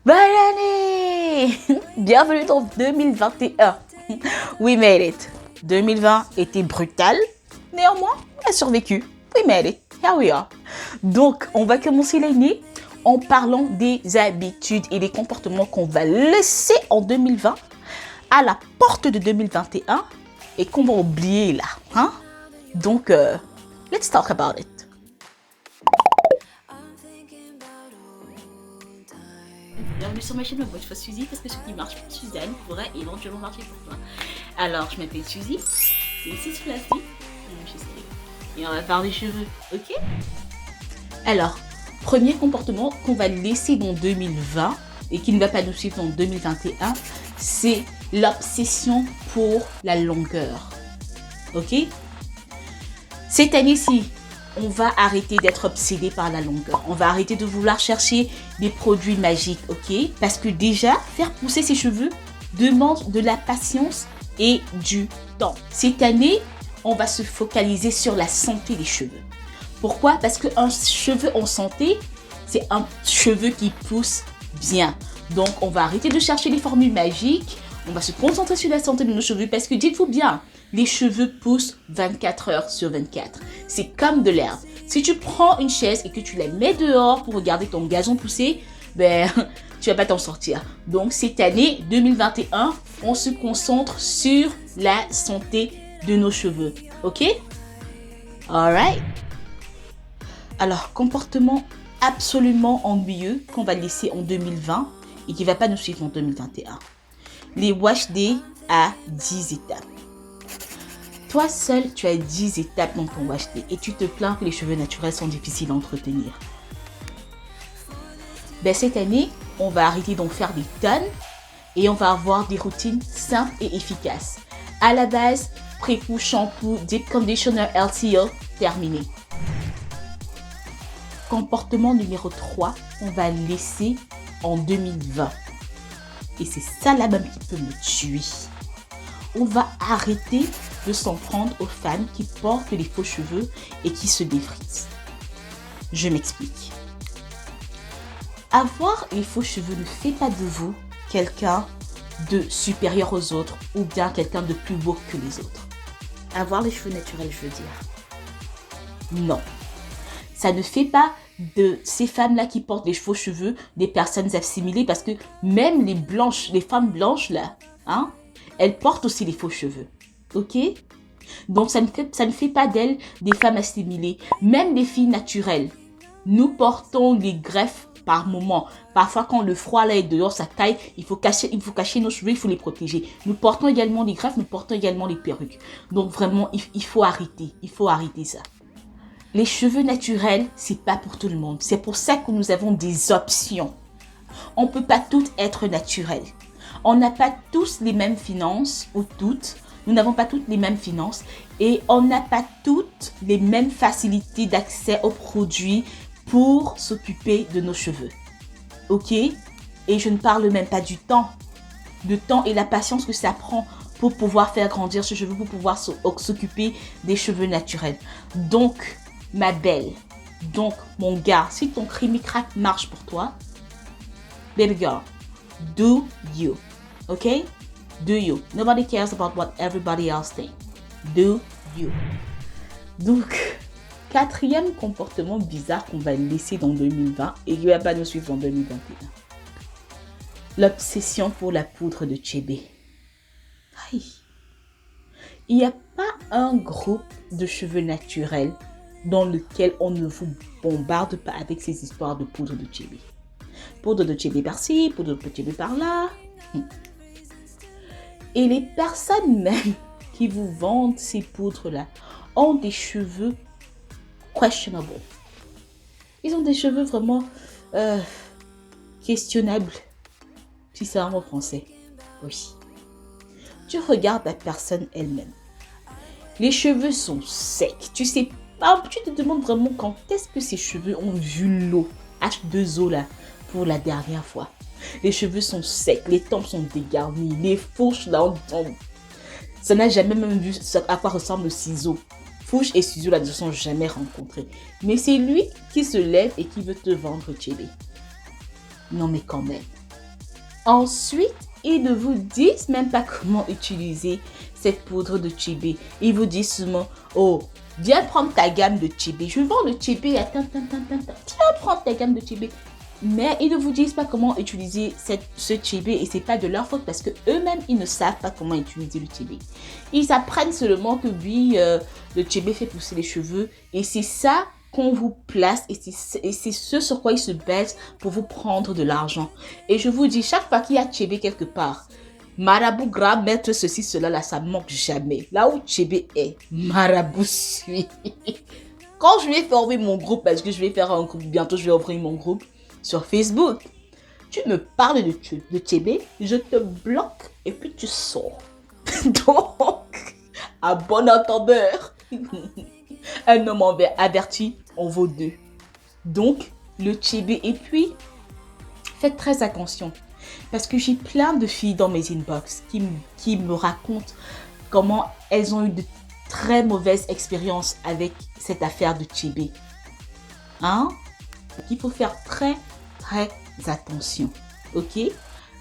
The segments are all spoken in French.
Bonne année! Bienvenue dans 2021. We made it. 2020 était brutal. Néanmoins, on a survécu. We made it. Here we are. Donc, on va commencer l'année en parlant des habitudes et des comportements qu'on va laisser en 2020 à la porte de 2021 et qu'on va oublier là. Hein? Donc, let's talk about it. Bienvenue sur ma chaîne, moi je fais Suzy parce que ce qui marche pour Suzanne pourrait éventuellement marcher pour toi. Alors, je m'appelle Suzy, c'est ici Fluffy, et on va faire des cheveux, ok? Alors, premier comportement qu'on va laisser dans 2020 et qui ne va pas nous suivre dans 2021, c'est l'obsession pour la longueur, ok? Cette année-ci, on va arrêter d'être obsédé par la longueur. On va arrêter de vouloir chercher des produits magiques, ok? Parce que déjà, faire pousser ses cheveux demande de la patience et du temps. Cette année, on va se focaliser sur la santé des cheveux. Pourquoi? Parce qu'un cheveu en santé, c'est un cheveu qui pousse bien. Donc, on va arrêter de chercher les formules magiques. On va se concentrer sur la santé de nos cheveux parce que dites-vous bien, les cheveux poussent 24 heures sur 24. C'est comme de l'herbe. Si tu prends une chaise et que tu la mets dehors pour regarder ton gazon pousser, ben, tu vas pas t'en sortir. Donc, cette année 2021, on se concentre sur la santé de nos cheveux. Ok? Alright. Alors, comportement absolument ennuyeux qu'on va laisser en 2020 et qui va pas nous suivre en 2021. Les wash day à 10 étapes. Toi seul, tu as 10 étapes dans ton wash day et tu te plains que les cheveux naturels sont difficiles à entretenir. Ben, cette année, on va arrêter d'en faire des tonnes et on va avoir des routines simples et efficaces. À la base, pré-coup, shampoo, deep conditioner, LTO, terminé. Comportement numéro 3, on va laisser en 2020. Et c'est ça là-même qui peut me tuer. On va arrêter de s'en prendre aux femmes qui portent les faux cheveux et qui se défrisent. Je m'explique. Avoir les faux cheveux ne fait pas de vous quelqu'un de supérieur aux autres ou bien quelqu'un de plus beau que les autres. Avoir les cheveux naturels, je veux dire. Non. Ça ne fait pas de ces femmes-là qui portent les faux cheveux des personnes assimilées parce que même les femmes blanches là, hein, elles portent aussi les faux cheveux. Ok? Donc ça ne fait pas d'elles des femmes assimilées. Même les filles naturelles, nous portons les greffes par moment. Parfois quand le froid là est dehors, ça caille, il faut cacher nos cheveux, il faut les protéger. Nous portons également les greffes, nous portons également les perruques. Donc vraiment, il faut arrêter ça. Les cheveux naturels, c'est pas pour tout le monde. C'est pour ça que nous avons des options. On peut pas toutes être naturelles. On n'a pas tous les mêmes finances, ou toutes. Nous n'avons pas toutes les mêmes finances. Et on n'a pas toutes les mêmes facilités d'accès aux produits pour s'occuper de nos cheveux. Ok? Et je ne parle même pas du temps. Le temps et la patience que ça prend pour pouvoir faire grandir ses cheveux, pour pouvoir s'occuper des cheveux naturels. Donc, ma belle, donc mon gars, si ton creamy crack marche pour toi, baby girl, do you, ok? Do you. Nobody cares about what everybody else thinks. Do you. Donc, quatrième comportement bizarre qu'on va laisser dans 2020 et qui ne va pas nous suivre en 2021. L'obsession pour la poudre de Chebe. Aïe. Il n'y a pas un groupe de cheveux naturels dans lequel on ne vous bombarde pas avec ces histoires de poudre de Chebe. Poudre de Chebe par-ci, poudre de Chebe par-là. Et les personnes même qui vous vendent ces poudres-là ont des cheveux questionable. Ils ont des cheveux vraiment questionnables. Si c'est un mot français. Oui. Tu regardes la personne elle-même. Les cheveux sont secs. Tu sais pas, tu te demandes vraiment quand est-ce que ces cheveux ont vu l'eau, H2O là, pour la dernière fois. Les cheveux sont secs, les tempes sont dégarnies, les fourches là, ça n'a jamais même vu à quoi ressemble le ciseau. Fourche et ciseau là ne se sont jamais rencontrés. Mais c'est lui qui se lève et qui veut te vendre Chebe. Non mais quand même. Ensuite, ils ne vous disent même pas comment utiliser cette poudre de Chebe. Ils vous disent seulement, oh, viens prendre ta gamme de Chebe. Je vends le Chebe à tant. Viens prendre ta gamme de Chebe. Mais ils ne vous disent pas comment utiliser ce Chebe et c'est pas de leur faute parce que eux-mêmes ils ne savent pas comment utiliser le Chebe. Ils apprennent seulement que oui, le Chebe fait pousser les cheveux et c'est ça qu'on vous place et c'est ce sur quoi ils se basent pour vous prendre de l'argent. Et je vous dis, chaque fois qu'il y a Chebe quelque part, marabout gras, mettre ceci, cela là, ça manque jamais. Là où Chebe est, marabout suit. Quand je vais former mon groupe, parce que je vais faire un groupe, bientôt je vais ouvrir mon groupe sur Facebook, tu me parles de Chebe, je te bloque et puis tu sors. Donc, à bon entendeur, un homme averti en vaut deux. Donc, le Chebe. Et puis, faites très attention. Parce que j'ai plein de filles dans mes inbox qui me racontent comment elles ont eu de très mauvaises expériences avec cette affaire de Chebe. Hein? Il faut faire très attention. Ok?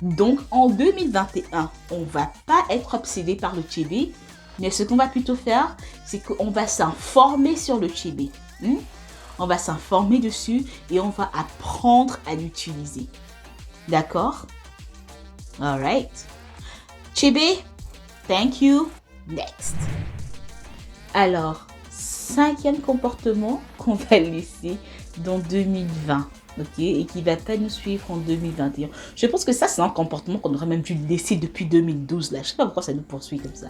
Donc, en 2021, on va pas être obsédé par le Chebe. Mais ce qu'on va plutôt faire, c'est qu'on va s'informer sur le Chebe. On va s'informer dessus et on va apprendre à l'utiliser. D'accord? Alright. Chebe, thank you. Next. Alors, 5e comportement qu'on va laisser dans 2020. Ok? Et qui va pas nous suivre en 2021. Je pense que ça, c'est un comportement qu'on aurait même dû laisser depuis 2012. Là. Je sais pas pourquoi ça nous poursuit comme ça.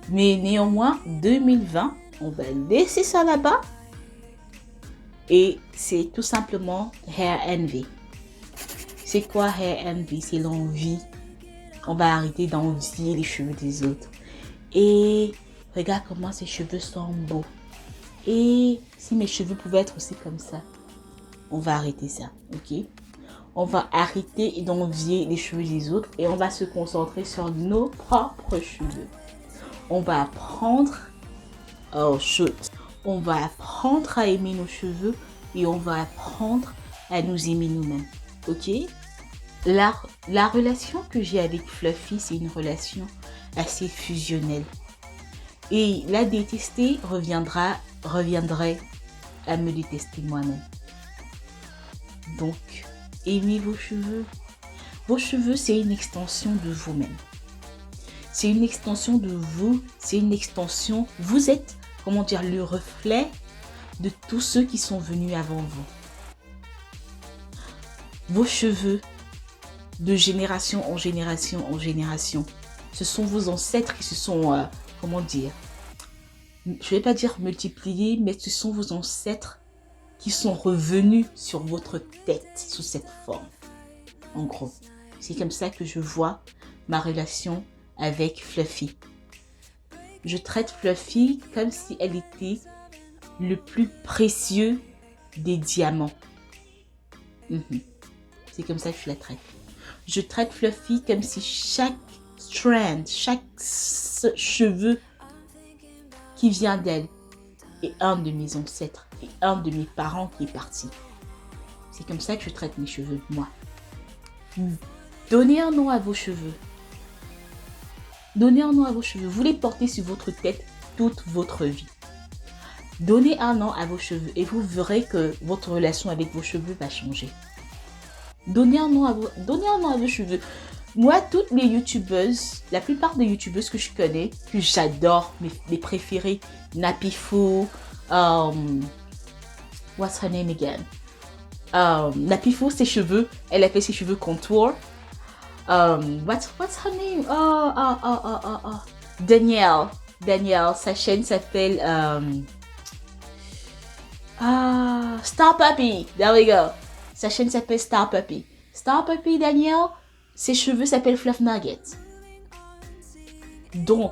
Mais néanmoins, 2020, on va laisser ça là-bas. Et c'est tout simplement hair envy. C'est quoi hair envy? C'est l'envie. On va arrêter d'envier les cheveux des autres. Et regarde comment ces cheveux sont beaux. Et si mes cheveux pouvaient être aussi comme ça. On va arrêter ça, ok? On va arrêter d'envier les cheveux des autres. Et on va se concentrer sur nos propres cheveux. On va apprendre, on va apprendre à aimer nos cheveux et on va apprendre à nous aimer nous-mêmes, ok? La relation que j'ai avec Fluffy, c'est une relation assez fusionnelle. Et la détester reviendrait à me détester moi-même. Donc, aimez vos cheveux. Vos cheveux, c'est une extension de vous-même. C'est une extension de vous, c'est une extension, vous êtes, comment dire, le reflet de tous ceux qui sont venus avant vous. Vos cheveux, de génération en génération en génération, ce sont vos ancêtres qui se sont, comment dire, je ne vais pas dire multipliés, mais ce sont vos ancêtres qui sont revenus sur votre tête sous cette forme. En gros, c'est comme ça que je vois ma relation avec Fluffy. Je traite Fluffy comme si elle était le plus précieux des diamants. C'est comme ça que je la traite. Je traite Fluffy comme si chaque strand, chaque cheveu qui vient d'elle est un de mes ancêtres et un de mes parents qui est parti. C'est comme ça que je traite mes cheveux, moi. Donnez un nom à vos cheveux. Donnez un nom à vos cheveux. Vous les portez sur votre tête toute votre vie. Donnez un nom à vos cheveux et vous verrez que votre relation avec vos cheveux va changer. Donnez un nom à vos cheveux. Moi, toutes les youtubeuses, la plupart des youtubeuses que je connais, que j'adore, mes préférées, Napifou, what's her name again? Napifou, ses cheveux, elle a fait ses cheveux contour. What's her name? Danielle, sa chaîne s'appelle Star Puppy. There we go. Sa chaîne s'appelle Star Puppy. Star Puppy, Danielle, ses cheveux s'appellent Fluff Nuggets. Donc,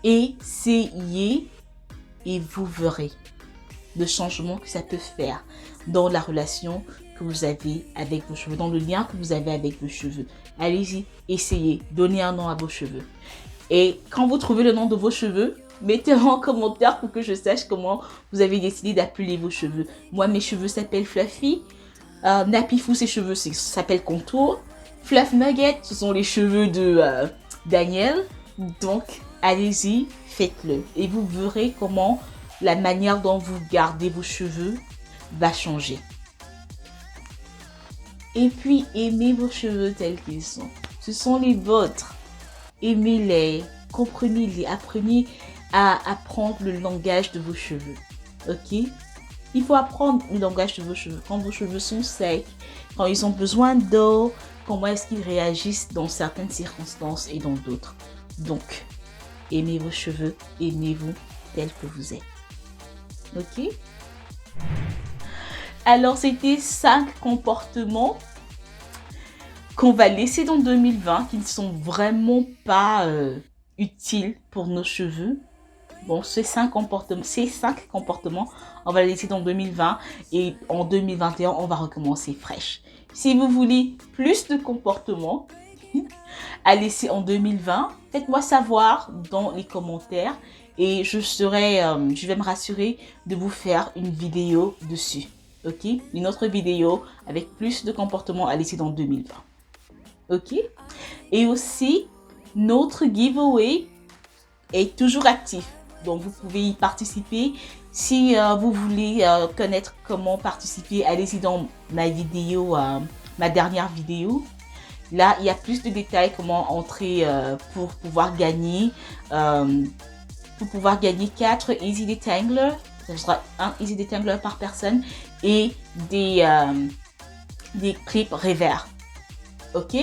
essayez et vous verrez le changement que ça peut faire dans la relation que vous avez avec vos cheveux, dans le lien que vous avez avec vos cheveux. Allez-y, essayez, donnez un nom à vos cheveux. Et quand vous trouvez le nom de vos cheveux, mettez-le en commentaire pour que je sache comment vous avez décidé d'appeler vos cheveux. Moi, mes cheveux s'appellent Fluffy. Nappy Foo, ses cheveux, ça s'appelle Contour. Fluff Nugget, ce sont les cheveux de Daniel. Donc, allez-y, faites-le. Et vous verrez comment la manière dont vous gardez vos cheveux va changer. Et puis, aimez vos cheveux tels qu'ils sont. Ce sont les vôtres. Aimez-les, comprenez-les, apprenez à apprendre le langage de vos cheveux. Ok? Il faut apprendre le langage de vos cheveux. Quand vos cheveux sont secs, quand ils ont besoin d'eau, comment est-ce qu'ils réagissent dans certaines circonstances et dans d'autres. Donc, aimez vos cheveux, aimez-vous tel que vous êtes. Ok? Alors, c'était 5 comportements qu'on va laisser dans 2020, qui ne sont vraiment pas utiles pour nos cheveux. Bon, ces 5 comportements, on va les laisser dans 2020 et en 2021, on va recommencer fraîche. Si vous voulez plus de comportements à laisser en 2020, faites-moi savoir dans les commentaires et je vais me rassurer de vous faire une vidéo dessus. Ok? Une autre vidéo avec plus de comportements à laisser dans 2020. Ok? Et aussi, notre giveaway est toujours actif. Donc, vous pouvez y participer. Si vous voulez connaître comment participer, allez-y dans ma vidéo, ma dernière vidéo. Là, il y a plus de détails comment entrer pour pouvoir gagner. Pour pouvoir gagner 4 Easy Detangler. Ça sera un Easy Detangler par personne et des clips revers. Ok?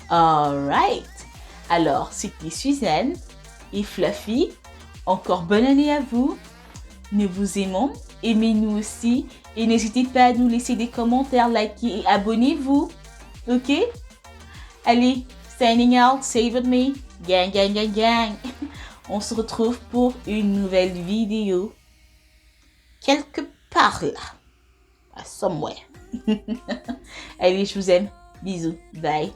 Alright. Alors, c'était Suzanne et Fluffy. Encore bonne année à vous. Nous vous aimons. Aimez-nous aussi. Et n'hésitez pas à nous laisser des commentaires, likez et abonnez-vous. Ok? Allez, signing out, say with me. Gang, gang, gang, gang. On se retrouve pour une nouvelle vidéo. Quelque part là. Somewhere. Allez, je vous aime. Bisous. Bye.